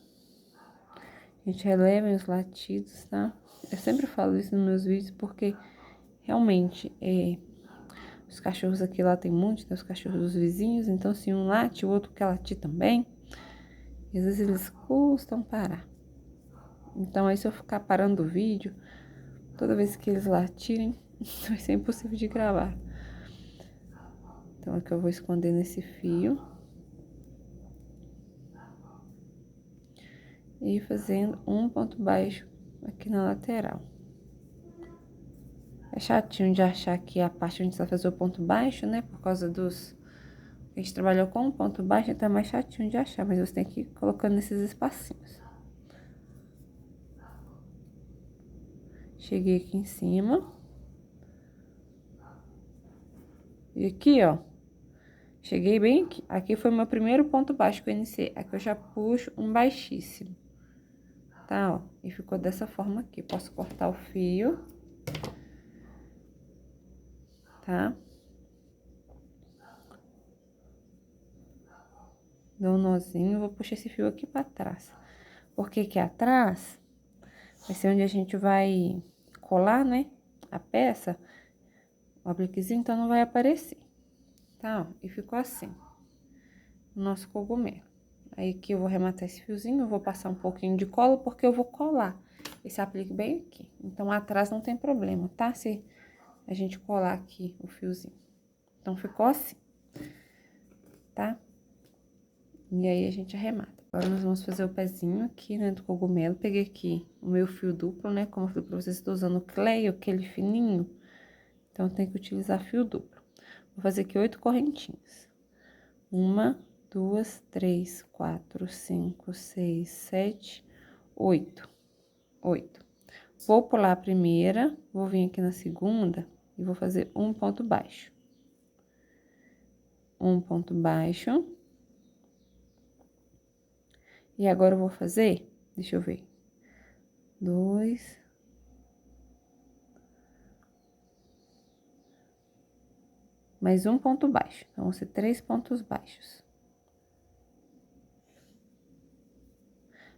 A gente relevem os latidos, tá? Eu sempre falo isso nos meus vídeos porque realmente os cachorros aqui lá tem muito, tem os cachorros dos vizinhos, então se um late, o outro quer latir também. E às vezes eles custam parar. Então aí se eu ficar parando o vídeo, toda vez que eles latirem, vai ser impossível de gravar. Então aqui eu vou esconder nesse fio. E fazendo um ponto baixo aqui na lateral. É chatinho de achar aqui a parte onde você vai fazer o ponto baixo, né? Por causa dos... A gente trabalhou com um ponto baixo, então é mais chatinho de achar, mas você tem que ir colocando nesses espacinhos. Cheguei aqui em cima. E aqui, ó, cheguei bem aqui. Aqui foi o meu primeiro ponto baixo que eu iniciei. Aqui eu já puxo um baixíssimo, tá, ó? E ficou dessa forma aqui. Posso cortar o fio, tá? Dou um nozinho, vou puxar esse fio aqui pra trás. Porque aqui atrás vai ser onde a gente vai colar, né, a peça, o apliquezinho, então não vai aparecer, tá, ó? E ficou assim, o nosso cogumelo. Aí aqui eu vou arrematar esse fiozinho, eu vou passar um pouquinho de cola, porque eu vou colar esse aplique bem aqui. Então, atrás não tem problema, tá? Se a gente colar aqui o fiozinho. Então, ficou assim, tá? E aí, a gente arremata. Agora, nós vamos fazer o pezinho aqui, né, do cogumelo. Peguei aqui o meu fio duplo, né? Como eu falei pra vocês, estou usando o clay, aquele fininho. Então, tem que utilizar fio duplo. Vou fazer aqui 8 correntinhas. 1, 2, 3, 4, 5, 6, 7, 8. 8. Vou pular a primeira, vou vir aqui na segunda e vou fazer um ponto baixo. Um ponto baixo. E agora eu vou fazer, deixa eu ver, 2. Mais um ponto baixo. Então, vão ser 3 pontos baixos.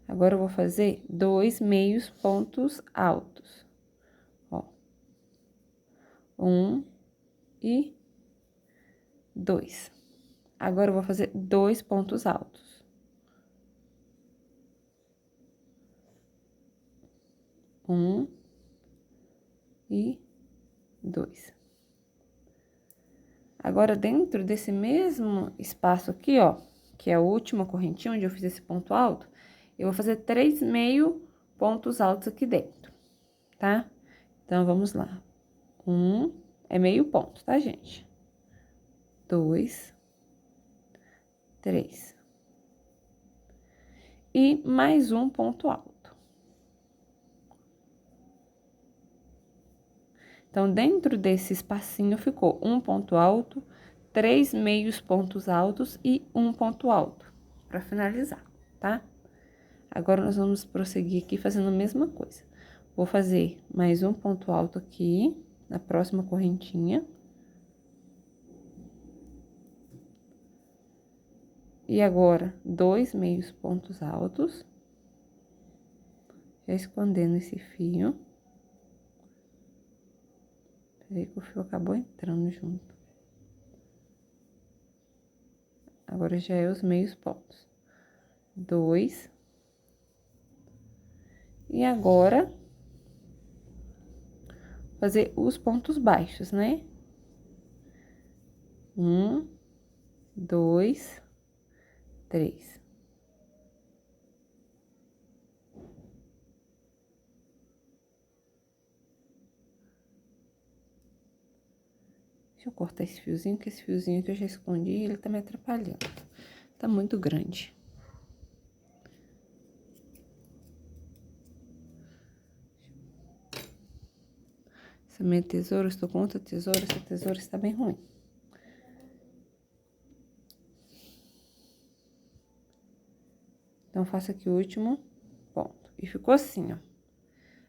Agora, eu vou fazer 2 meios pontos altos. Ó. 1 e 2. Agora, eu vou fazer 2 pontos altos. 1 e 2. Agora, dentro desse mesmo espaço aqui, ó, que é a última correntinha onde eu fiz esse ponto alto, eu vou fazer 3 meio pontos altos aqui dentro, tá? Então, vamos lá. 1 é meio ponto, tá, gente? 2, 3. E mais um ponto alto. Então, dentro desse espacinho ficou um ponto alto, 3 meios pontos altos e um ponto alto, pra finalizar, tá? Agora, nós vamos prosseguir aqui fazendo a mesma coisa. Vou fazer mais um ponto alto aqui, na próxima correntinha. E agora, 2 meios pontos altos. Já escondendo esse fio. Peraí que o fio acabou entrando junto. Agora, já é os meios pontos. 2. E agora, fazer os pontos baixos, né? 1, 2, 3. Deixa eu cortar esse fiozinho, que esse fiozinho que eu já escondi, ele tá me atrapalhando. Tá muito grande. Essa minha tesoura, eu estou com outra tesoura, essa tesoura está bem ruim. Então, faço aqui o último ponto. E ficou assim, ó.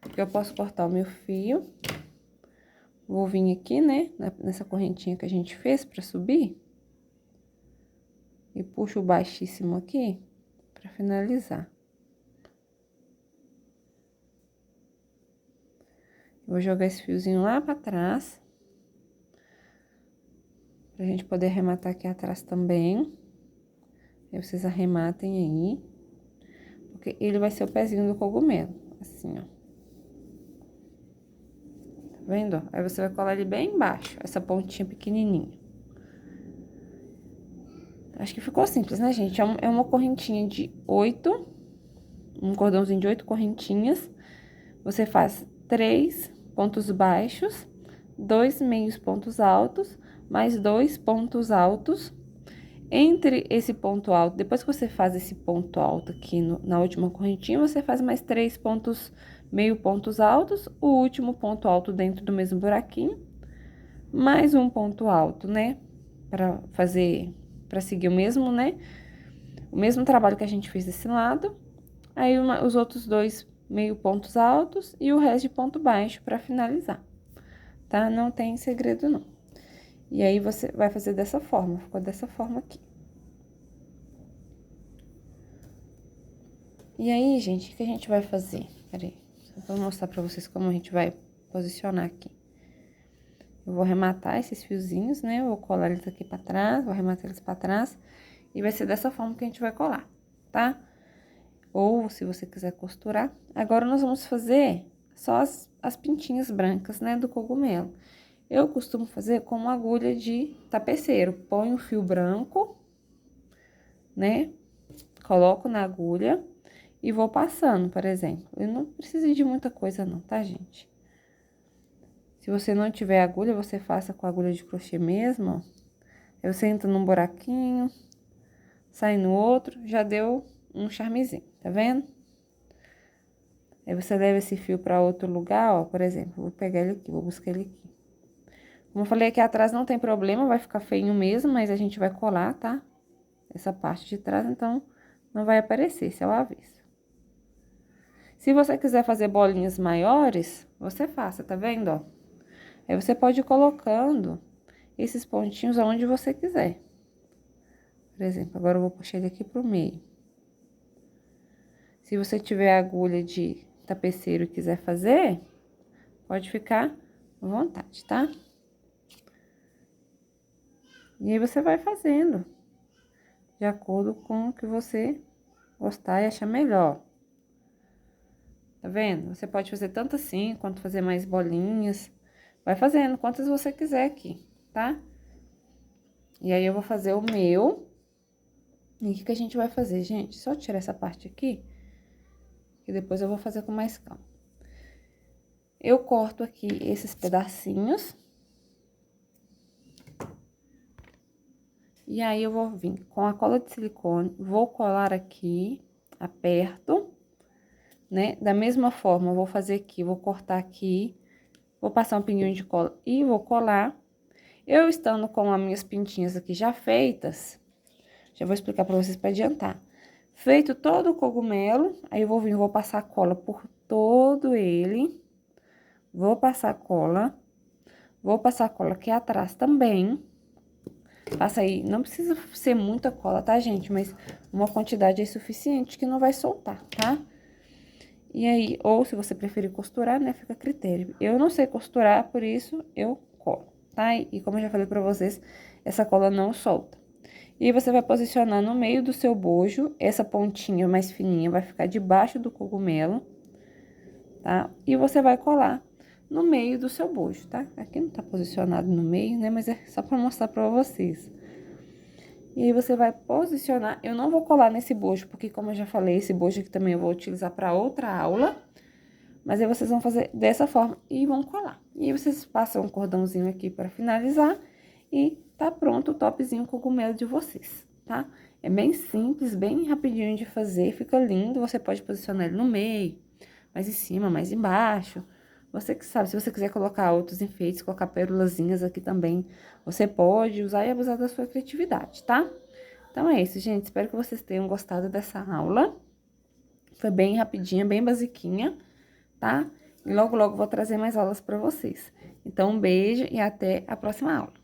Aqui eu posso cortar o meu fio. Vou vir aqui, né, nessa correntinha que a gente fez pra subir. E puxo o baixíssimo aqui pra finalizar. Vou jogar esse fiozinho lá pra trás. Pra gente poder arrematar aqui atrás também. Aí, vocês arrematem aí. Porque ele vai ser o pezinho do cogumelo, assim, ó. Tá vendo? Aí, você vai colar ele bem embaixo, essa pontinha pequenininha. Acho que ficou simples, né, gente? É uma correntinha de 8 um cordãozinho de 8 correntinhas, você faz 3 pontos baixos, 2 meios pontos altos, mais 2 pontos altos. Entre esse ponto alto, depois que você faz esse ponto alto aqui na última correntinha, você faz mais 3 pontos, meio pontos altos, o último ponto alto dentro do mesmo buraquinho, mais um ponto alto, né? Pra seguir o mesmo, né? O mesmo trabalho que a gente fez desse lado. Aí, os outros 2 meio pontos altos e o resto de ponto baixo pra finalizar, tá? Não tem segredo, não. E aí, você vai fazer dessa forma, ficou dessa forma aqui. E aí, gente, o que a gente vai fazer? Peraí, só vou mostrar pra vocês como a gente vai posicionar aqui. Eu vou arrematar esses fiozinhos, né? Eu vou colar eles aqui pra trás, vou arrematar eles pra trás. E vai ser dessa forma que a gente vai colar, tá? Ou, se você quiser costurar. Agora, nós vamos fazer só as pintinhas brancas, né? Do cogumelo. Eu costumo fazer com uma agulha de tapeceiro. Ponho o fio branco, né? Coloco na agulha e vou passando, por exemplo. Eu não preciso de muita coisa não, tá, gente? Se você não tiver agulha, você faça com a agulha de crochê mesmo, ó. Eu sento num buraquinho, sai no outro, já deu um charmezinho, tá vendo? Aí você leva esse fio pra outro lugar, ó, por exemplo, vou pegar ele aqui, vou buscar ele aqui. Como eu falei, aqui atrás não tem problema, vai ficar feinho mesmo, mas a gente vai colar, tá? Essa parte de trás, então, não vai aparecer, esse é o avesso. Se você quiser fazer bolinhas maiores, você faça, tá vendo, ó? Aí, você pode ir colocando esses pontinhos aonde você quiser. Por exemplo, agora eu vou puxar ele aqui pro meio. Se você tiver agulha de tapeceiro e quiser fazer, pode ficar à vontade, tá? E aí, você vai fazendo de acordo com o que você gostar e achar melhor. Tá vendo? Você pode fazer tanto assim, quanto fazer mais bolinhas. Vai fazendo quantas você quiser aqui, tá? E aí, eu vou fazer o meu. E o que a gente vai fazer, gente? Só tirar essa parte aqui, que depois eu vou fazer com mais calma. Eu corto aqui esses pedacinhos. E aí, eu vou vir com a cola de silicone, vou colar aqui, aperto, né? Da mesma forma, eu vou fazer aqui, vou cortar aqui, vou passar um pinguinho de cola e vou colar. Eu estando com as minhas pintinhas aqui já feitas, já vou explicar pra vocês pra adiantar. Feito todo o cogumelo, aí eu vou vir, vou passar cola por todo ele. Vou passar cola aqui atrás também. Passa aí, não precisa ser muita cola, tá, gente? Mas uma quantidade é suficiente que não vai soltar, tá? E aí, ou se você preferir costurar, né, fica a critério. Eu não sei costurar, por isso eu colo, tá? E como eu já falei pra vocês, essa cola não solta. E aí, você vai posicionar no meio do seu bojo, essa pontinha mais fininha vai ficar debaixo do cogumelo, tá? E você vai colar no meio do seu bojo, tá? Aqui não tá posicionado no meio, né? Mas é só pra mostrar pra vocês. E aí, você vai posicionar... Eu não vou colar nesse bojo, porque como eu já falei, esse bojo aqui também eu vou utilizar pra outra aula. Mas aí, vocês vão fazer dessa forma e vão colar. E aí, vocês passam um cordãozinho aqui pra finalizar. E tá pronto o topzinho cogumelo de vocês, tá? É bem simples, bem rapidinho de fazer, fica lindo. Você pode posicionar ele no meio, mais em cima, mais embaixo. Você que sabe, se você quiser colocar outros enfeites, colocar pérolazinhas aqui também, você pode usar e abusar da sua criatividade, tá? Então, é isso, gente. Espero que vocês tenham gostado dessa aula. Foi bem rapidinha, bem basiquinha, tá? E logo, logo vou trazer mais aulas pra vocês. Então, um beijo e até a próxima aula.